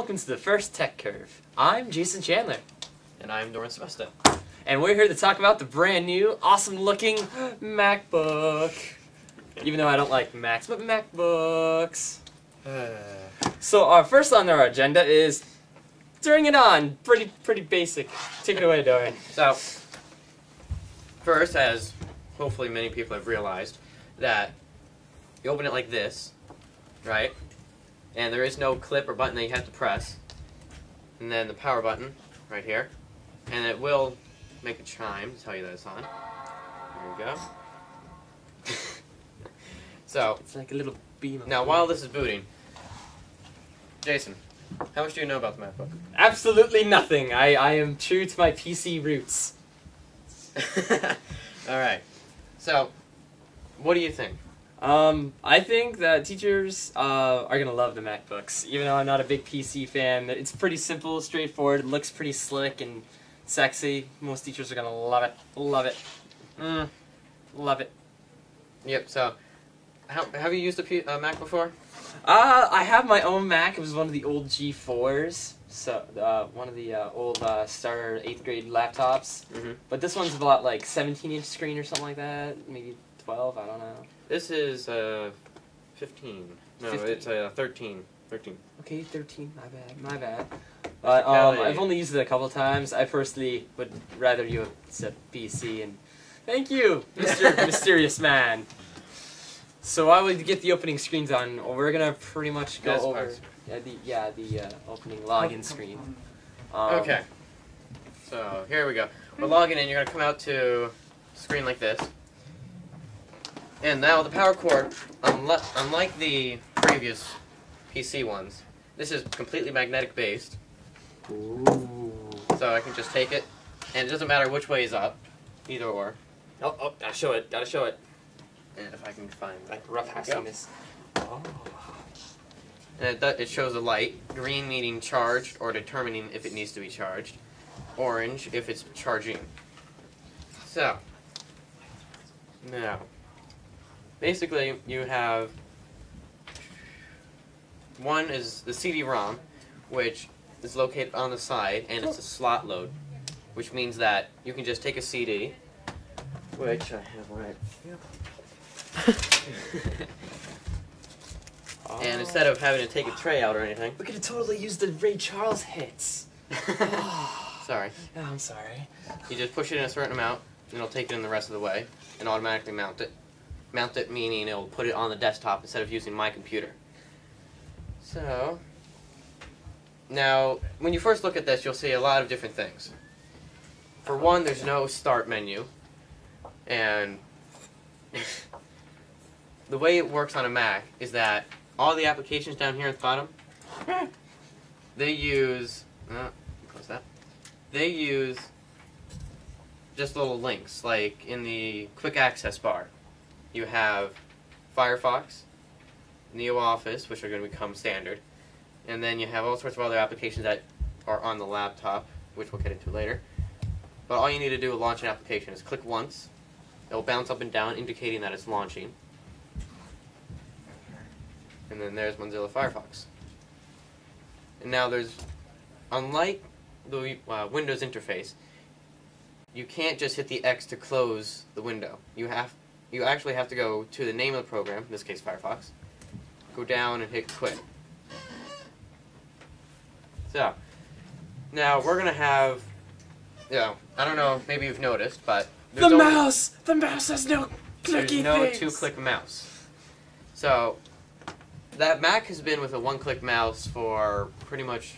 welcome to the first Tech Curve. I'm Jayson Chandler. And I'm Doran. And we're here to talk about the brand new, awesome looking MacBook. Even though I don't like Macs, but MacBooks. So first on our agenda is turning it on. Pretty basic. Take it away, Doran. So, first, as hopefully many people have realized, that you open it like this, right? And there is no clip or button that you have to press. And then the power button, right here. And it will make a chime to tell you that it's on. There we go. So, It's like a little beam. now while this is booting, Jayson, how much do you know about the MacBook? Absolutely nothing. I am true to my PC roots. Alright. So, what do you think? I think that teachers are going to love the MacBooks. Even though I'm not a big PC fan, it's pretty simple, straightforward, it looks pretty slick and sexy. Most teachers are going to love it. Love it. Love it. Yep, so, have you used a Mac before? I have my own Mac. It was one of the old G4s. So, one of the old starter 8th grade laptops. But this one's about like 17-inch screen or something like that. Maybe 12, I don't know. This is 15. No, 15. it's 13. 13. Okay, 13. My bad. But I've only used it a couple times. I personally would rather use a PC. And thank you, Mr. Mysterious Man. So while we get the opening screens on, we're gonna pretty much go over the opening login screen. Okay. So here we go. We're logging in. You're gonna come out to a screen like this. And now the power cord, unlike the previous PC ones, this is completely magnetic based. Ooh. So I can just take it, and it doesn't matter which way is up, either or. Oh, gotta show it. Gotta show it. And if I can find Like rough passing this. Oh. And it shows a light, green meaning charged or determining if it needs to be charged, orange if it's charging. So, now, basically you have, one is the CD-ROM, which is located on the side, and it's a slot load, which means that you can just take a CD, which I have right here. And instead of having to take a tray out or anything, We could have totally used the Ray Charles hits. sorry, Oh, I'm sorry. you just push it in a certain amount, and it'll take it in the rest of the way, and automatically mount it. Mount it meaning it'll put it on the desktop instead of using my computer. So, now, when you first look at this, you'll see a lot of different things. For one, there's no start menu, and the way it works on a Mac is that all the applications down here at the bottom, they use, close that, they use just little links, like in the quick access bar. You have Firefox, NeoOffice, which are going to become standard, and then you have all sorts of other applications that are on the laptop, which we'll get into later. But all you need to do to launch an application is click once, it will bounce up and down indicating that it's launching. And then there's Mozilla Firefox. And now there's, unlike the Windows interface, you can't just hit the X to close the window. You actually have to go to the name of the program, in this case Firefox, go down and hit quit. So, now we're going to have, I don't know, maybe you've noticed, but The mouse has no clicky there's no things. two-click mouse. So, that Mac has been with a one-click mouse for pretty much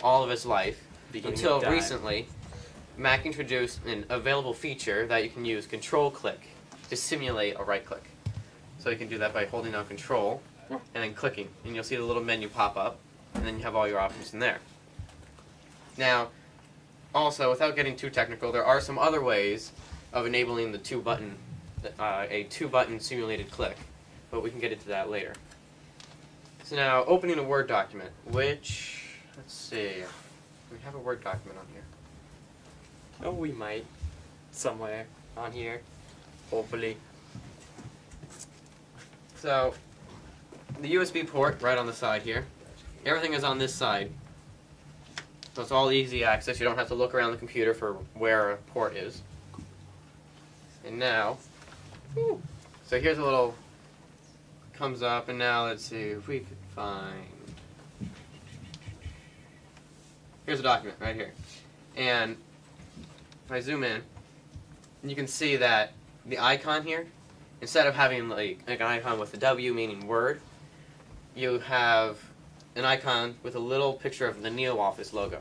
all of its life, until recently, Mac introduced an available feature that you can use Control-Click to simulate a right-click. So you can do that by holding down Control and then clicking, and you'll see the little menu pop up, and then you have all your options in there. Now, also, without getting too technical, there are some other ways of enabling the a two-button simulated click, but we can get into that later. So now, opening a Word document, which, let's see, we have a Word document on here. Oh, we might. Somewhere on here. Hopefully. So, the USB port right on the side here. Everything is on this side So it's all easy access. You don't have to look around the computer for where a port is. And now, so here's a little, comes up, and now let's see if we could find, here's a document right here. And if I zoom in, you can see that the icon here, instead of having like an icon with a W meaning Word, you have an icon with a little picture of the NeoOffice logo.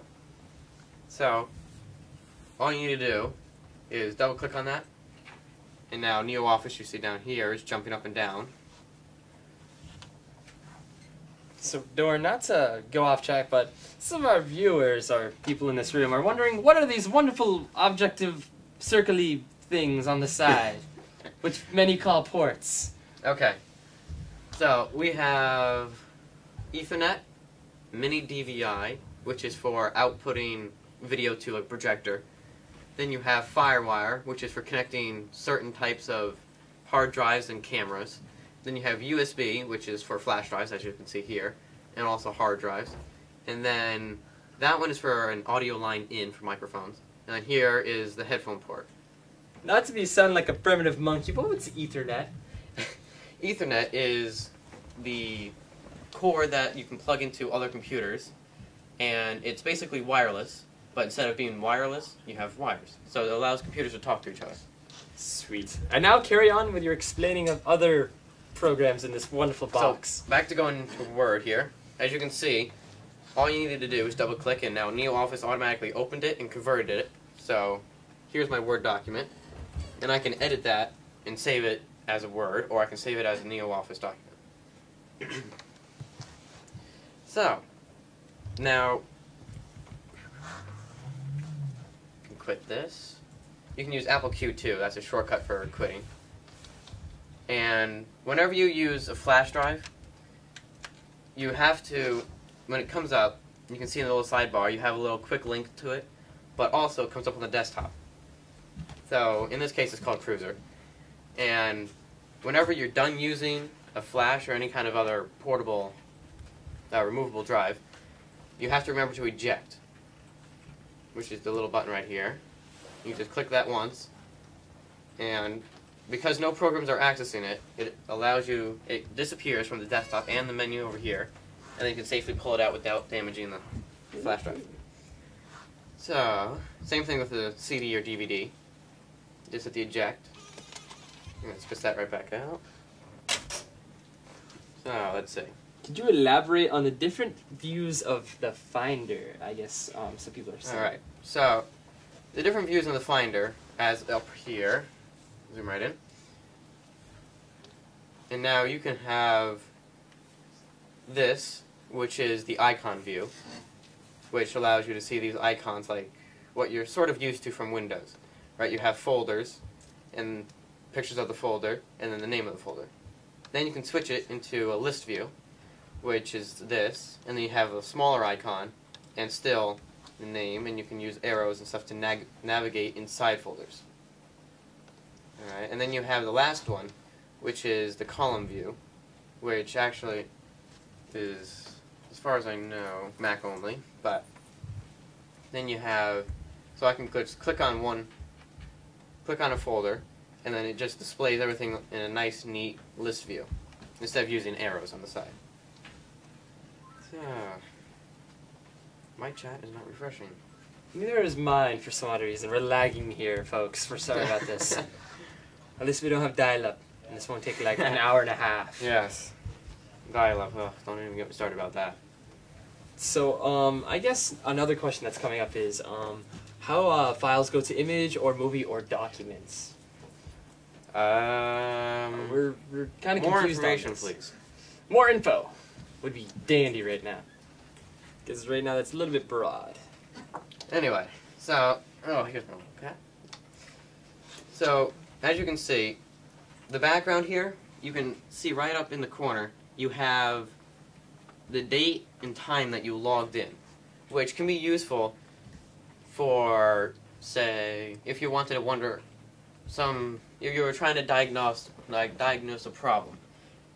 So all you need to do is double click on that, and now NeoOffice you see down here is jumping up and down. So, Doran, not to go off track, but some of our viewers or people in this room are wondering, what are these wonderful objective circly things on the side, which many call ports? Okay, so we have Ethernet, mini DVI, which is for outputting video to a projector. Then you have FireWire, which is for connecting certain types of hard drives and cameras. Then you have USB, which is for flash drives, as you can see here, and also hard drives. And then that one is for an audio line in for microphones. And then here is the headphone port. Not to be sounding like a primitive monkey, but what's Ethernet? Ethernet is the cord that you can plug into other computers, and it's basically wireless, but instead of being wireless, you have wires. So it allows computers to talk to each other. Sweet. And now carry on with your explaining of other programs in this wonderful box. So, back to going to Word here. As you can see, all you needed to do is double click, and now NeoOffice automatically opened it and converted it. So here's my Word document, and I can edit that and save it as a Word, or I can save it as a NeoOffice document. So now you can quit this. You can use Apple Q2, that's a shortcut for quitting. And whenever you use a flash drive, you have to, when it comes up, you can see in the little sidebar, you have a little quick link to it, but also it comes up on the desktop. So in this case it's called Cruiser. And whenever you're done using a flash or any kind of other portable, removable drive, you have to remember to eject, which is the little button right here. You just click that once, and because no programs are accessing it, it allows you, it disappears from the desktop and the menu over here, and then you can safely pull it out without damaging the flash drive. So, same thing with the CD or DVD. Just hit the eject, and it spits that right back out. So, let's see. Could you elaborate on the different views of the Finder, I guess, so people are saying? Alright, so, the different views in the Finder, as up here, zoom right in, and now you can have this, which is the icon view, which allows you to see these icons like what you're sort of used to from Windows. Right? You have folders, and pictures of the folder, and then the name of the folder. Then you can switch it into a list view, which is this, and then you have a smaller icon, and still the name, and you can use arrows and stuff to navigate inside folders. Alright, and then you have the last one, which is the column view, which actually is, as far as I know, Mac only, but then you have, so I can just click on one, click on a folder, and then it just displays everything in a nice, neat list view, instead of using arrows on the side. So, my chat is not refreshing. Neither is mine for some odd reason. We're lagging here, folks. We're sorry about this. At least we don't have dial-up, and this won't take like an hour and a half. Yes. Dial-up. Oh, don't even get me started about that. So, I guess another question that's coming up is how files go to image or movie or documents. We're kind of confused. More information, on this. please. More info would be dandy right now, because right now that's a little bit broad. Anyway, so here's my cat. So as you can see, the background here, you can see right up in the corner, you have the date and time that you logged in, which can be useful for, say, if you wanted to wonder if you were trying to diagnose a problem.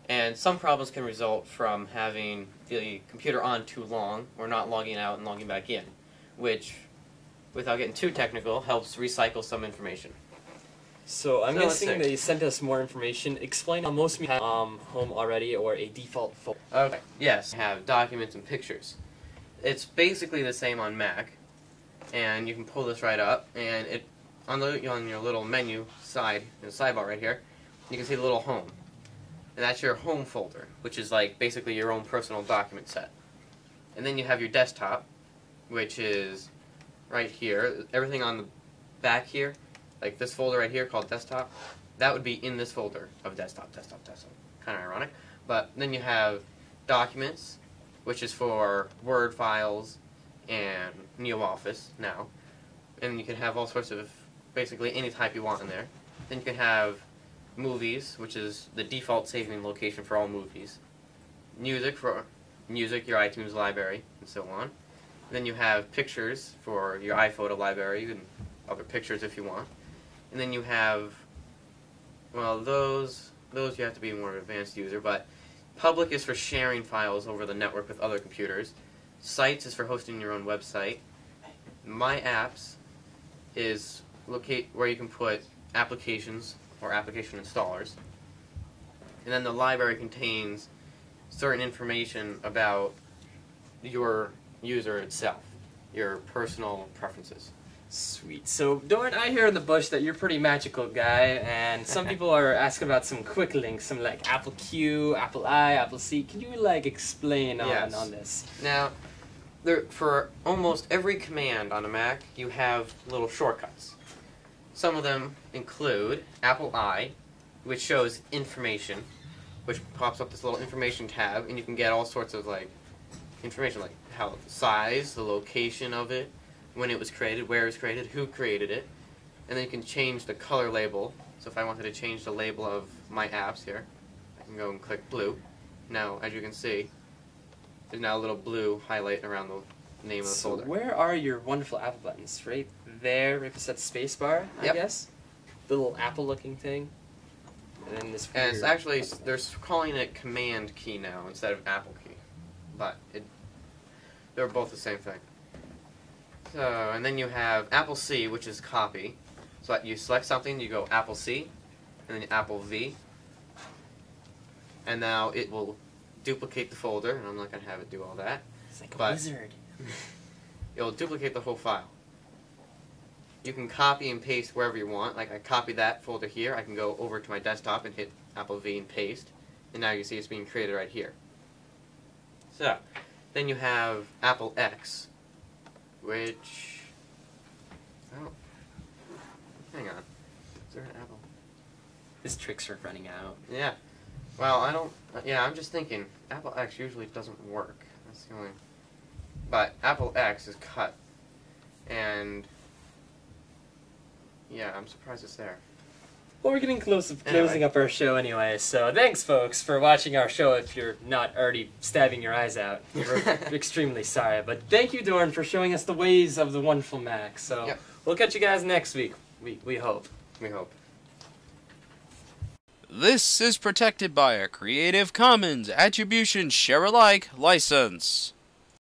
And some problems can result from having the computer on too long or not logging out and logging back in. which, without getting too technical, helps recycle some information. So I'm guessing they sent us more information. Explain how most of you have home already or a default folder. Okay. Yes. Have documents and pictures. It's basically the same on Mac, and you can pull this right up, and it on your little menu side, the sidebar right here, you can see the little home, and that's your home folder, which is like basically your own personal document set. And then you have your desktop, which is right here. Everything on the back here. Like this folder right here called desktop, that would be in this folder of desktop. Kind of ironic. But then you have documents, which is for Word files and NeoOffice now. And you can have all sorts of, basically any type you want in there. Then you can have movies, which is the default saving location for all movies. Music, your iTunes library, and so on. And then you have pictures for your iPhoto library and other pictures if you want. And then you have, well, those you have to be a more advanced user, but public is for sharing files over the network with other computers. Sites is for hosting your own website. My Apps is where you can put applications or application installers. And then the library contains certain information about your user itself, your personal preferences. Sweet. So, Doran, I hear in the bush that you're a pretty magical guy, and some people are asking about some quick links, some like Apple Q, Apple I, Apple C. Can you like explain on this? Now, for almost every command on a Mac, you have little shortcuts. Some of them include Apple I, which shows information, which pops up this little information tab, and you can get all sorts of like information, like how size, the location of it, when it was created, where it was created, who created it, and then you can change the color label. So if I wanted to change the label of my apps here, I can go and click blue. Now, as you can see, there's now a little blue highlight around the name of the folder. Where are your wonderful Apple buttons? Right there, right beside the space bar, I guess? The little Apple-looking thing. And then this and it's actually, they're calling it Command key now instead of Apple key. But they're both the same thing. So, and then you have Apple C, which is copy. So you select something, you go Apple C, and then Apple V. And now it will duplicate the folder, and I'm not going to have it do all that. It's like a wizard. It will duplicate the whole file. You can copy and paste wherever you want. Like I copied that folder here, I can go over to my desktop and hit Apple V and paste. And now you see it's being created right here. So, then you have Apple X, which, oh, hang on, is there an Apple? His tricks are running out. Yeah, well, I'm just thinking, Apple X usually doesn't work, that's the only, but Apple X is cut, and, yeah, I'm surprised it's there. Well, we're getting close to closing up our show anyway, so thanks, folks, for watching our show if you're not already stabbing your eyes out. We're extremely sorry, but thank you, Doran, for showing us the ways of the wonderful Mac. So we'll catch you guys next week, we hope. We hope. This is protected by a Creative Commons Attribution Share-alike license.